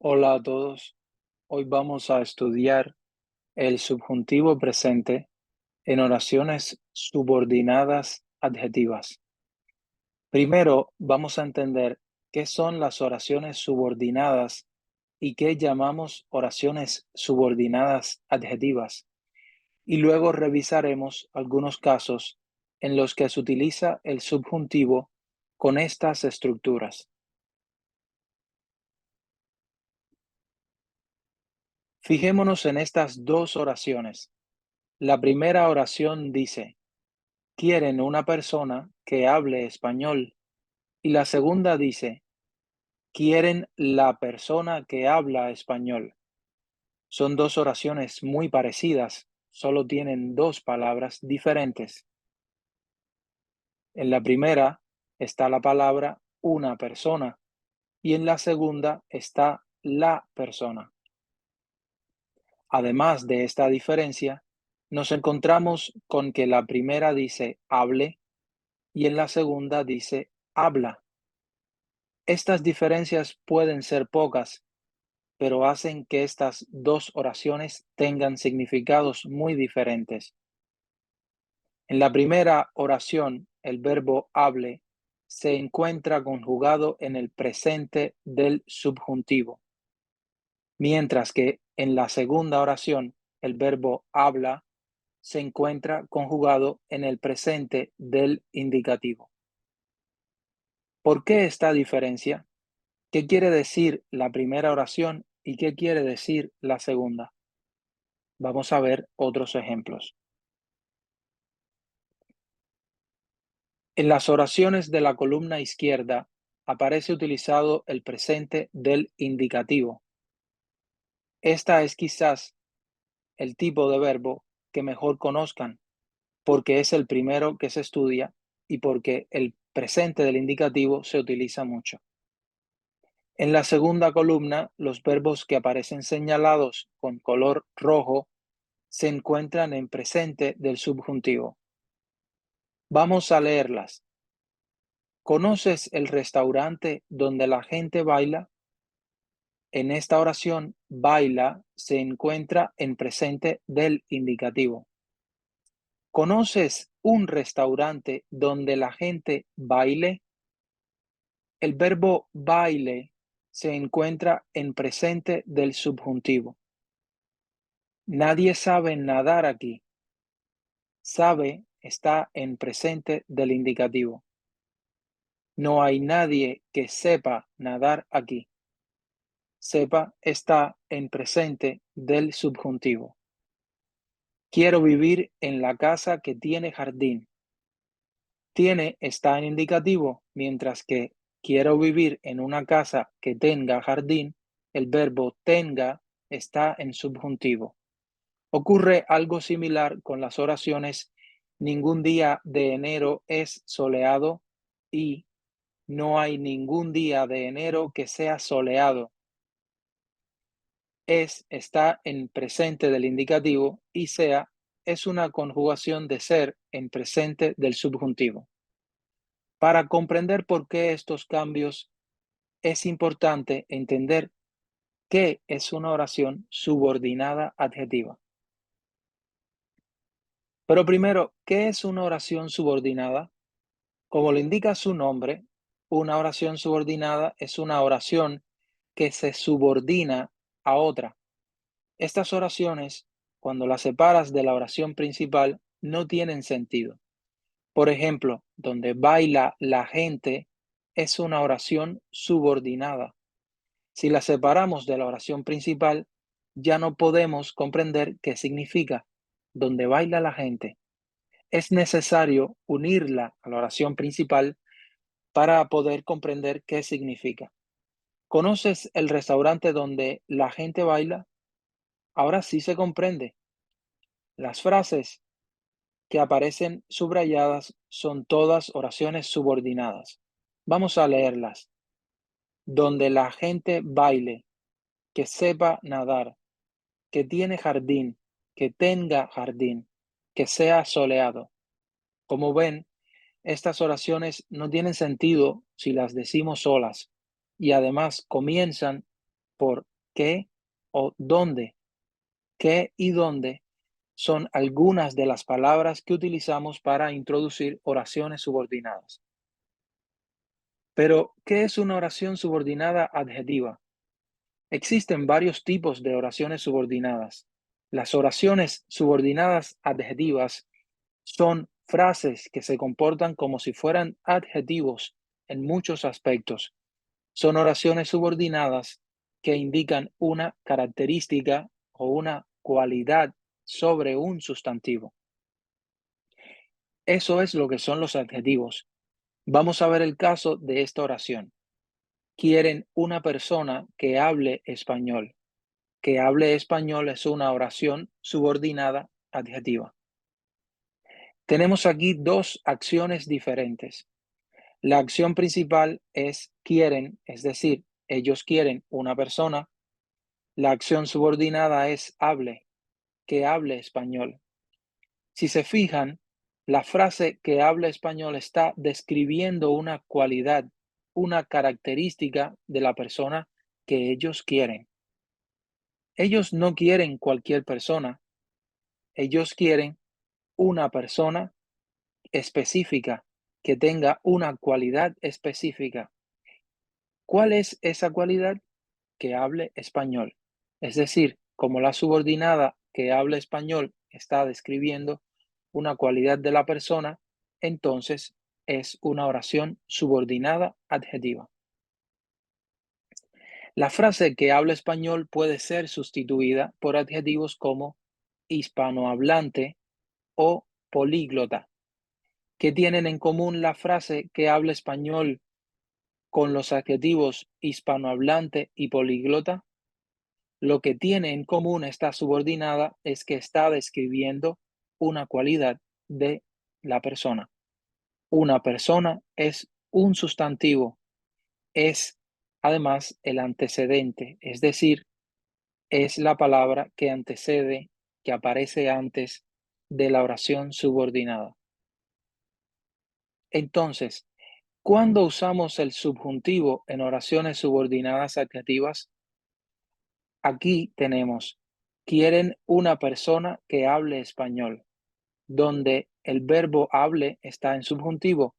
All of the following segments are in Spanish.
Hola a todos. Hoy vamos a estudiar el subjuntivo presente en oraciones subordinadas adjetivas. Primero, vamos a entender qué son las oraciones subordinadas y qué llamamos oraciones subordinadas adjetivas. Y luego revisaremos algunos casos en los que se utiliza el subjuntivo con estas estructuras. Fijémonos en estas dos oraciones. La primera oración dice: quieren una persona que hable español. Y la segunda dice: quieren la persona que habla español. Son dos oraciones muy parecidas, solo tienen dos palabras diferentes. En la primera está la palabra una persona y en la segunda está la persona. Además de esta diferencia, nos encontramos con que la primera dice hable y en la segunda dice habla. Estas diferencias pueden ser pocas, pero hacen que estas dos oraciones tengan significados muy diferentes. En la primera oración, el verbo hable se encuentra conjugado en el presente del subjuntivo, mientras que en la segunda oración, el verbo habla se encuentra conjugado en el presente del indicativo. ¿Por qué esta diferencia? ¿Qué quiere decir la primera oración y qué quiere decir la segunda? Vamos a ver otros ejemplos. En las oraciones de la columna izquierda aparece utilizado el presente del indicativo. Esta es quizás el tipo de verbo que mejor conozcan porque es el primero que se estudia y porque el presente del indicativo se utiliza mucho. En la segunda columna, los verbos que aparecen señalados con color rojo se encuentran en presente del subjuntivo. Vamos a leerlas. ¿Conoces el restaurante donde la gente baila? En esta oración, baila se encuentra en presente del indicativo. ¿Conoces un restaurante donde la gente baile? El verbo baile se encuentra en presente del subjuntivo. Nadie sabe nadar aquí. Sabe está en presente del indicativo. No hay nadie que sepa nadar aquí. Sepa está en presente del subjuntivo. Quiero vivir en la casa que tiene jardín. Tiene está en indicativo, mientras que quiero vivir en una casa que tenga jardín, el verbo tenga está en subjuntivo. Ocurre algo similar con las oraciones ningún día de enero es soleado y no hay ningún día de enero que sea soleado. Está en presente del indicativo y sea es una conjugación de ser en presente del subjuntivo. Para comprender por qué estos cambios es importante entender qué es una oración subordinada adjetiva. Pero primero, ¿qué es una oración subordinada? Como lo indica su nombre, una oración subordinada es una oración que se subordina a otra. Estas oraciones, cuando las separas de la oración principal, no tienen sentido. Por ejemplo, donde baila la gente es una oración subordinada. Si la separamos de la oración principal, ya no podemos comprender qué significa donde baila la gente. Es necesario unirla a la oración principal para poder comprender qué significa. ¿Conoces el restaurante donde la gente baila? Ahora sí se comprende. Las frases que aparecen subrayadas son todas oraciones subordinadas. Vamos a leerlas. Donde la gente baile, que sepa nadar, que tiene jardín, que tenga jardín, que sea soleado. Como ven, estas oraciones no tienen sentido si las decimos solas y además comienzan por qué o dónde. Qué y dónde son algunas de las palabras que utilizamos para introducir oraciones subordinadas. Pero, ¿qué es una oración subordinada adjetiva? Existen varios tipos de oraciones subordinadas. Las oraciones subordinadas adjetivas son frases que se comportan como si fueran adjetivos en muchos aspectos. Son oraciones subordinadas que indican una característica o una cualidad sobre un sustantivo. Eso es lo que son los adjetivos. Vamos a ver el caso de esta oración. Quieren una persona que hable español. Que hable español es una oración subordinada adjetiva. Tenemos aquí dos acciones diferentes. La acción principal es quieren, es decir, ellos quieren una persona. La acción subordinada es hable, que hable español. Si se fijan, la frase que hable español está describiendo una cualidad, una característica de la persona que ellos quieren. Ellos no quieren cualquier persona, ellos quieren una persona específica que tenga una cualidad específica. ¿Cuál es esa cualidad? Que hable español. Es decir, como la subordinada que hable español está describiendo una cualidad de la persona, entonces es una oración subordinada adjetiva. La frase que habla español puede ser sustituida por adjetivos como hispanohablante o políglota. ¿Qué tienen en común la frase que habla español con los adjetivos hispanohablante y políglota? Lo que tiene en común esta subordinada es que está describiendo una cualidad de la persona. Una persona es un sustantivo, es además el antecedente, es decir, es la palabra que antecede, que aparece antes de la oración subordinada. Entonces, ¿cuándo usamos el subjuntivo en oraciones subordinadas adjetivas? Aquí tenemos, quieren una persona que hable español, donde el verbo hable está en subjuntivo,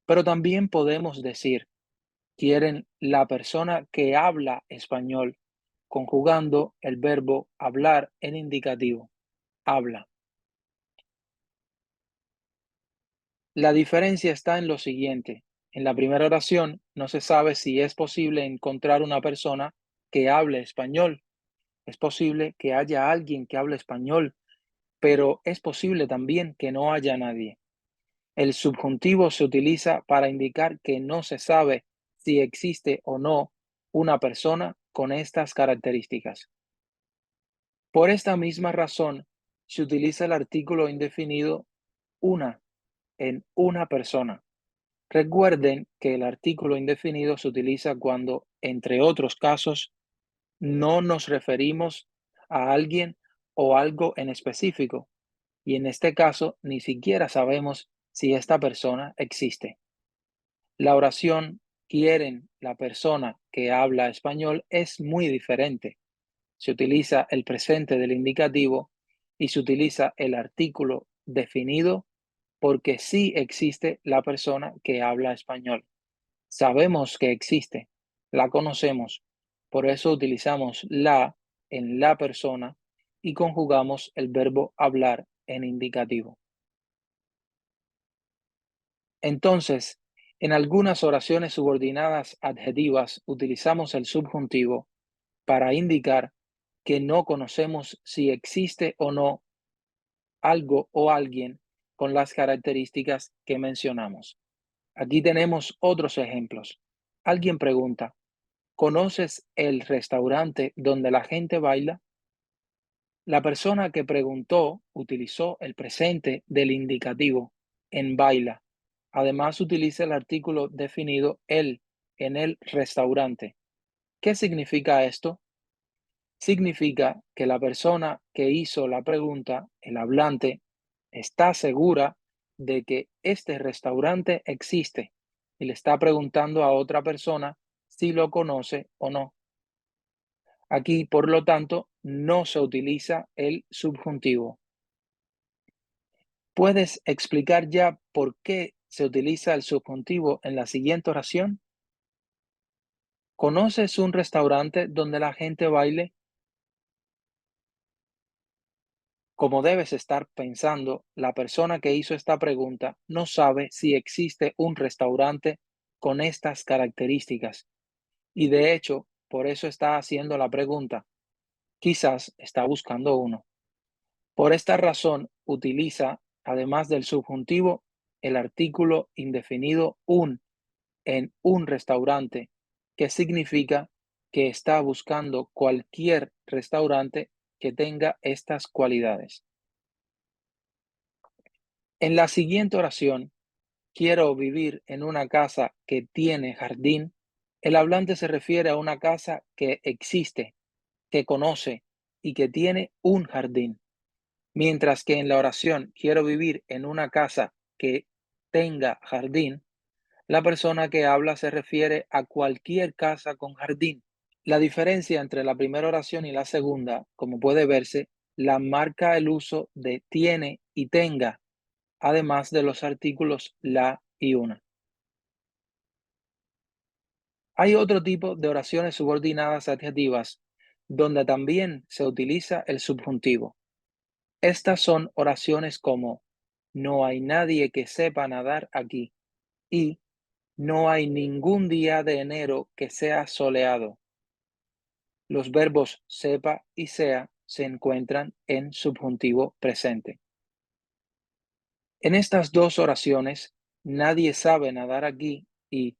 pero también podemos decir, quieren la persona que habla español, conjugando el verbo hablar en indicativo, habla. La diferencia está en lo siguiente. En la primera oración no se sabe si es posible encontrar una persona que hable español. Es posible que haya alguien que hable español, pero es posible también que no haya nadie. El subjuntivo se utiliza para indicar que no se sabe si existe o no una persona con estas características. Por esta misma razón, se utiliza el artículo indefinido una en una persona. Recuerden que el artículo indefinido se utiliza cuando, entre otros casos, no nos referimos a alguien o algo en específico, y en este caso ni siquiera sabemos si esta persona existe. La oración quieren la persona que habla español es muy diferente. Se utiliza el presente del indicativo y se utiliza el artículo definido porque sí existe la persona que habla español. Sabemos que existe, la conocemos, por eso utilizamos la en la persona y conjugamos el verbo hablar en indicativo. Entonces, en algunas oraciones subordinadas adjetivas utilizamos el subjuntivo para indicar que no conocemos si existe o no algo o alguien con las características que mencionamos. Aquí tenemos otros ejemplos. Alguien pregunta, ¿conoces el restaurante donde la gente baila? La persona que preguntó utilizó el presente del indicativo en baila. Además, utiliza el artículo definido el en el restaurante. ¿Qué significa esto? Significa que la persona que hizo la pregunta, el hablante, está segura de que este restaurante existe y le está preguntando a otra persona si lo conoce o no. Aquí, por lo tanto, no se utiliza el subjuntivo. ¿Puedes explicar ya por qué se utiliza el subjuntivo en la siguiente oración? ¿Conoces un restaurante donde la gente baile? Como debes estar pensando, la persona que hizo esta pregunta no sabe si existe un restaurante con estas características y de hecho, por eso está haciendo la pregunta. Quizás está buscando uno. Por esta razón, utiliza, además del subjuntivo, el artículo indefinido un en un restaurante, que significa que está buscando cualquier restaurante que tenga estas cualidades. En la siguiente oración, quiero vivir en una casa que tiene jardín. El hablante se refiere a una casa que existe, que conoce y que tiene un jardín. Mientras que en la oración quiero vivir en una casa que tenga jardín, la persona que habla se refiere a cualquier casa con jardín. La diferencia entre la primera oración y la segunda, como puede verse, la marca el uso de tiene y tenga, además de los artículos la y una. Hay otro tipo de oraciones subordinadas adjetivas donde también se utiliza el subjuntivo. Estas son oraciones como no hay nadie que sepa nadar aquí y no hay ningún día de enero que sea soleado. Los verbos sepa y sea se encuentran en subjuntivo presente. En estas dos oraciones, nadie sabe nadar aquí y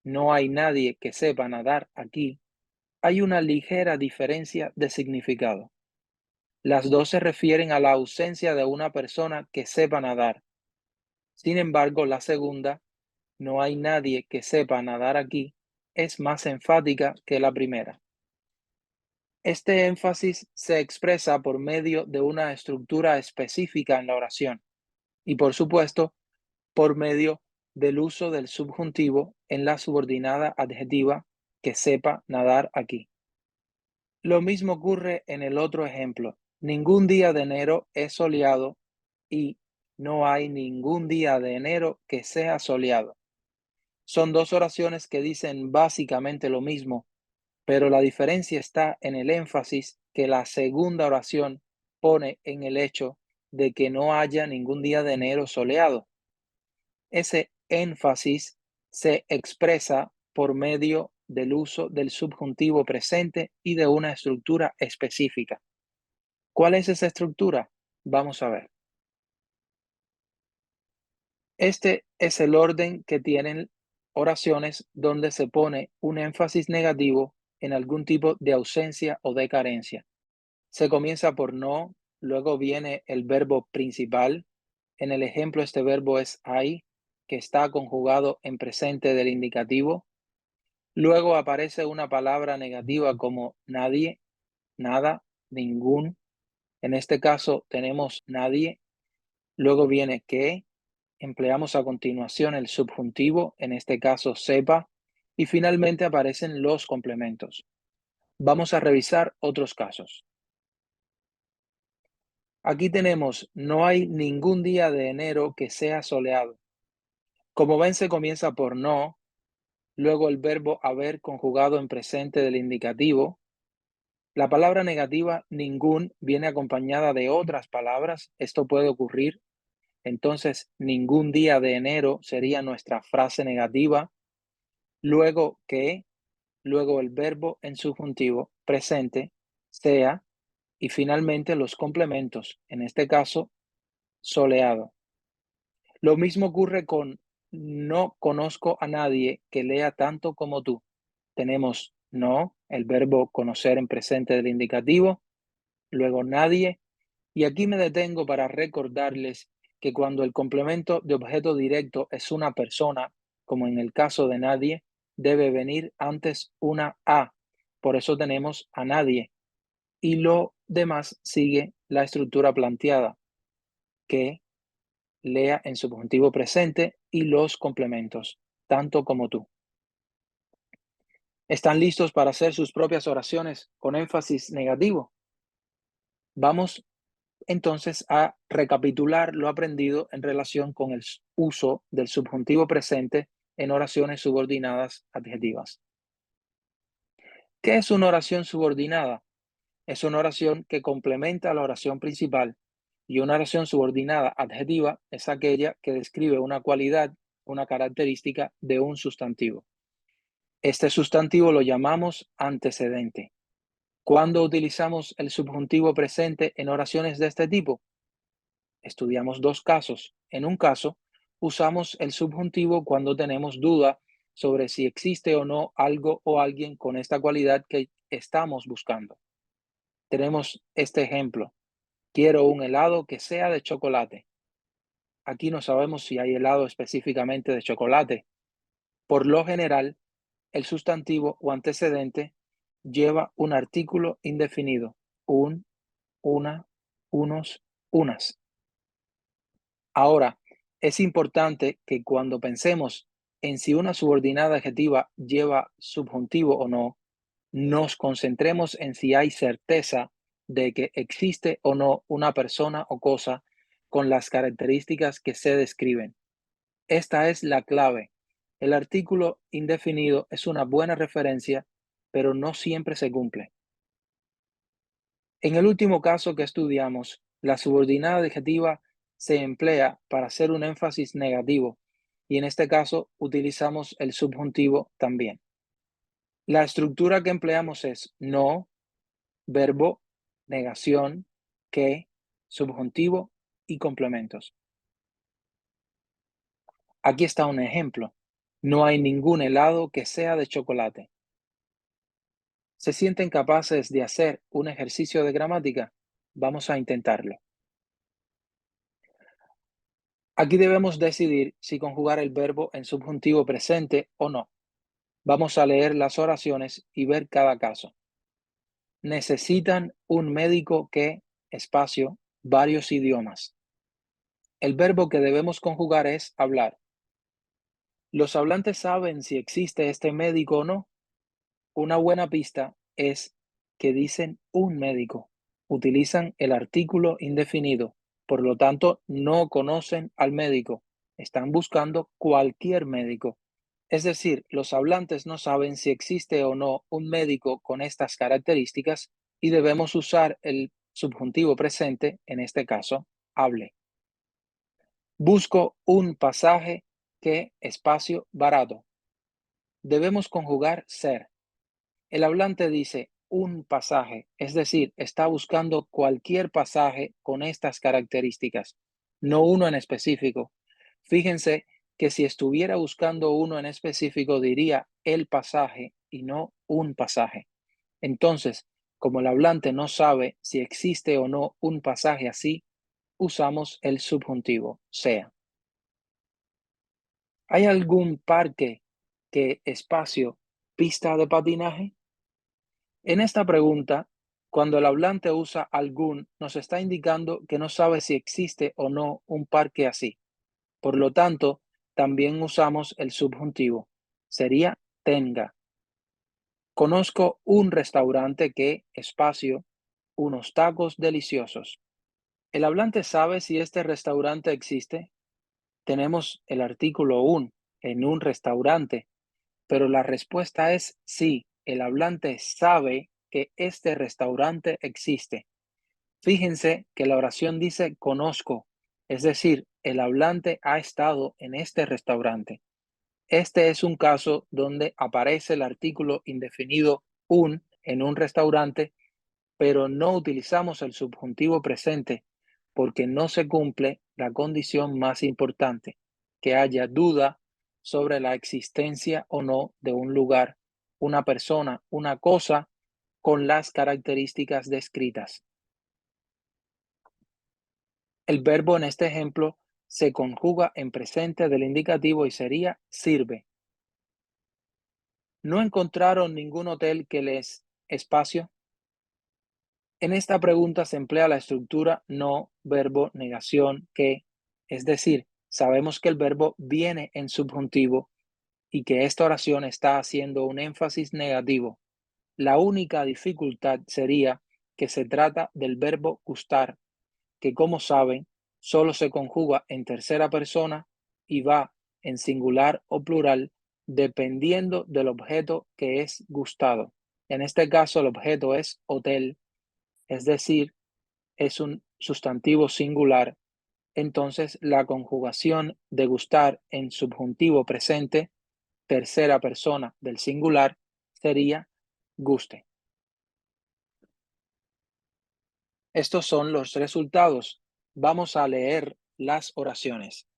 no hay nadie que sepa nadar aquí, hay una ligera diferencia de significado. Las dos se refieren a la ausencia de una persona que sepa nadar. Sin embargo, la segunda, no hay nadie que sepa nadar aquí, es más enfática que la primera. Este énfasis se expresa por medio de una estructura específica en la oración y, por supuesto, por medio del uso del subjuntivo en la subordinada adjetiva que sepa nadar aquí. Lo mismo ocurre en el otro ejemplo. Ningún día de enero es soleado y no hay ningún día de enero que sea soleado. Son dos oraciones que dicen básicamente lo mismo, pero la diferencia está en el énfasis que la segunda oración pone en el hecho de que no haya ningún día de enero soleado. Ese énfasis se expresa por medio del uso del subjuntivo presente y de una estructura específica. ¿Cuál es esa estructura? Vamos a ver. Este es el orden que tienen oraciones donde se pone un énfasis negativo en algún tipo de ausencia o de carencia. Se comienza por no, luego viene el verbo principal. En el ejemplo, este verbo es hay, que está conjugado en presente del indicativo. Luego aparece una palabra negativa como nadie, nada, ningún. En este caso tenemos nadie. Luego viene que. Empleamos a continuación el subjuntivo, en este caso sepa. Y finalmente aparecen los complementos. Vamos a revisar otros casos. Aquí tenemos, no hay ningún día de enero que sea soleado. Como ven, se comienza por no, luego el verbo haber conjugado en presente del indicativo. La palabra negativa ningún viene acompañada de otras palabras. Esto puede ocurrir. Entonces, ningún día de enero sería nuestra frase negativa. Luego que, luego el verbo en subjuntivo presente, sea, y finalmente los complementos, en este caso, soleado. Lo mismo ocurre con no conozco a nadie que lea tanto como tú. Tenemos no, el verbo conocer en presente del indicativo, luego nadie, y aquí me detengo para recordarles que cuando el complemento de objeto directo es una persona, como en el caso de nadie, debe venir antes una a. Por eso tenemos a nadie. Y lo demás sigue la estructura planteada, que lea en subjuntivo presente y los complementos, tanto como tú. ¿Están listos para hacer sus propias oraciones con énfasis negativo? Vamos entonces a recapitular lo aprendido en relación con el uso del subjuntivo presente en oraciones subordinadas adjetivas. ¿Qué es una oración subordinada? Es una oración que complementa la oración principal, y una oración subordinada adjetiva es aquella que describe una cualidad, una característica de un sustantivo. Este sustantivo lo llamamos antecedente. ¿Cuándo utilizamos el subjuntivo presente en oraciones de este tipo? Estudiamos dos casos. En un caso, usamos el subjuntivo cuando tenemos duda sobre si existe o no algo o alguien con esta cualidad que estamos buscando. Tenemos este ejemplo. Quiero un helado que sea de chocolate. Aquí no sabemos si hay helado específicamente de chocolate. Por lo general, el sustantivo o antecedente lleva un artículo indefinido, un, una, unos, unas. Ahora, es importante que cuando pensemos en si una subordinada adjetiva lleva subjuntivo o no, nos concentremos en si hay certeza de que existe o no una persona o cosa con las características que se describen. Esta es la clave. El artículo indefinido es una buena referencia, pero no siempre se cumple. En el último caso que estudiamos, la subordinada adjetiva se emplea para hacer un énfasis negativo, y en este caso utilizamos el subjuntivo también. La estructura que empleamos es no, verbo, negación, que, subjuntivo y complementos. Aquí está un ejemplo. No hay ningún helado que sea de chocolate. ¿Se sienten capaces de hacer un ejercicio de gramática? Vamos a intentarlo. Aquí debemos decidir si conjugar el verbo en subjuntivo presente o no. Vamos a leer las oraciones y ver cada caso. Necesitan un médico que, espacio, varios idiomas. El verbo que debemos conjugar es hablar. ¿Los hablantes saben si existe este médico o no? Una buena pista es que dicen un médico. Utilizan el artículo indefinido, por lo tanto no conocen al médico. Están buscando cualquier médico. Es decir, los hablantes no saben si existe o no un médico con estas características y debemos usar el subjuntivo presente, en este caso, hable. Busco un pasaje que, espacio, barato. Debemos conjugar ser. El hablante dice un pasaje, es decir, está buscando cualquier pasaje con estas características, no uno en específico. Fíjense que si estuviera buscando uno en específico diría el pasaje y no un pasaje. Entonces, como el hablante no sabe si existe o no un pasaje así, usamos el subjuntivo sea. ¿Hay algún parque que espacio pista de patinaje? En esta pregunta, cuando el hablante usa algún, nos está indicando que no sabe si existe o no un parque así. Por lo tanto, también usamos el subjuntivo. Sería tenga. Conozco un restaurante que, espacio, unos tacos deliciosos. ¿El hablante sabe si este restaurante existe? Tenemos el artículo un en un restaurante, pero la respuesta es sí, el hablante sabe que este restaurante existe. Fíjense que la oración dice conozco, es decir, el hablante ha estado en este restaurante. Este es un caso donde aparece el artículo indefinido un en un restaurante, pero no utilizamos el subjuntivo presente porque no se cumple la condición más importante, que haya duda sobre la existencia o no de un lugar, una persona, una cosa con las características descritas. El verbo en este ejemplo se conjuga en presente del indicativo y sería sirve. ¿No encontraron ningún hotel que les espacio? En esta pregunta se emplea la estructura no, verbo, negación, que, es decir, sabemos que el verbo viene en subjuntivo y que esta oración está haciendo un énfasis negativo. La única dificultad sería que se trata del verbo gustar, que como saben, solo se conjuga en tercera persona y va en singular o plural dependiendo del objeto que es gustado. En este caso, el objeto es hotel, es decir, es un sustantivo singular. Entonces, la conjugación de gustar en subjuntivo presente, tercera persona del singular, sería guste. Estos son los resultados. Vamos a leer las oraciones.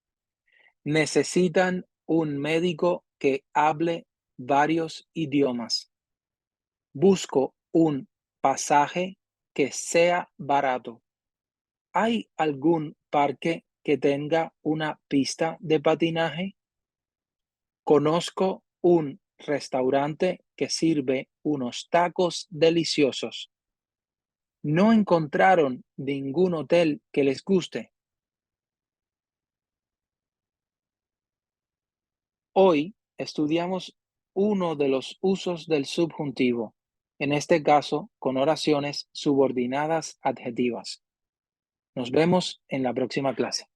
Necesitan un médico que hable varios idiomas. Busco un pasaje que sea barato. ¿Hay algún parque que tenga una pista de patinaje? Conozco un restaurante que sirve unos tacos deliciosos. ¿No encontraron ningún hotel que les guste? Hoy estudiamos uno de los usos del subjuntivo, en este caso con oraciones subordinadas adjetivas. Nos vemos en la próxima clase.